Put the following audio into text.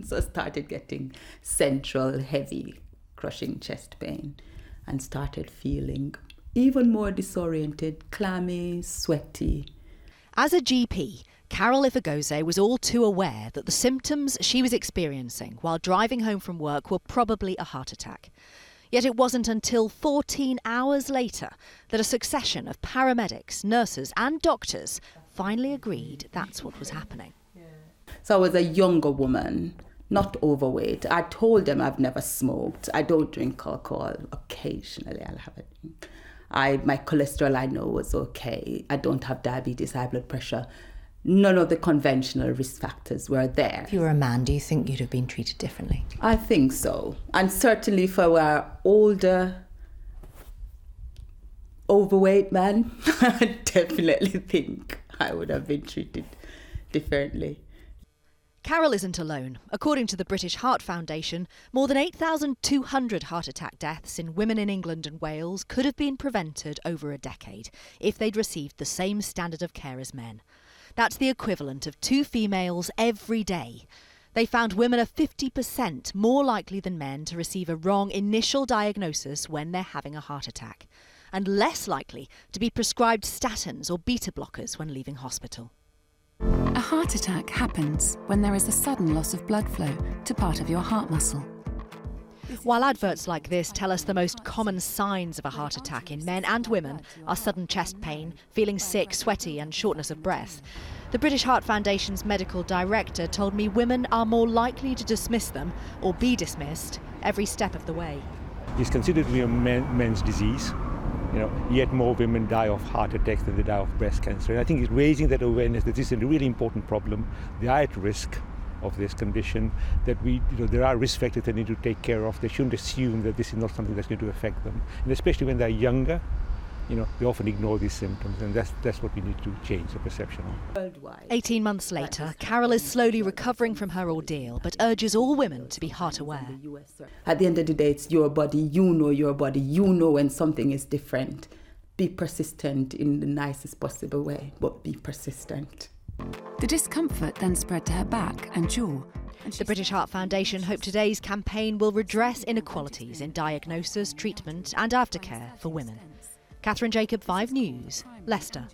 So I started getting central, heavy, crushing chest pain and started feeling even more disoriented, clammy, sweaty. As a GP, Carol Ifagoze was all too aware that the symptoms she was experiencing while driving home from work were probably a heart attack. Yet it wasn't until 14 hours later that a succession of paramedics, nurses and doctors finally agreed that's what was happening. So I was a younger woman, not overweight. I told them I've never smoked. I don't drink alcohol. Occasionally I'll have a drink. My cholesterol I know was okay. I don't have diabetes, high blood pressure. None of the conventional risk factors were there. If you were a man, do you think you'd have been treated differently? I think so. And certainly if I were older, overweight man, I definitely think I would have been treated differently. Carol isn't alone. According to the British Heart Foundation, more than 8,200 heart attack deaths in women in England and Wales could have been prevented over a decade if they'd received the same standard of care as men. That's the equivalent of 2 females every day. They found women are 50% more likely than men to receive a wrong initial diagnosis when they're having a heart attack, and less likely to be prescribed statins or beta blockers when leaving hospital. A heart attack happens when there is a sudden loss of blood flow to part of your heart muscle. While adverts like this tell us the most common signs of a heart attack in men and women are sudden chest pain, feeling sick, sweaty and shortness of breath, the British Heart Foundation's medical director told me women are more likely to dismiss them or be dismissed every step of the way. It's considered to be a men's disease. Yet more women die of heart attacks than they die of breast cancer. And I think it's raising that awareness that this is a really important problem. They are at risk of this condition, that there are risk factors they need to take care of. They shouldn't assume that this is not something that's going to affect them. And especially when they're younger, they often ignore these symptoms, and that's what we need to change the perception of. 18 months later, Carol is slowly recovering from her ordeal, but urges all women to be heart aware. At the end of the day, it's your body. You know your body. You know when something is different. Be persistent in the nicest possible way, but be persistent. The discomfort then spread to her back and jaw. The British Heart Foundation hope today's campaign will redress inequalities in diagnosis, treatment and aftercare for women. Catherine Jacob, 5 News, Leicester.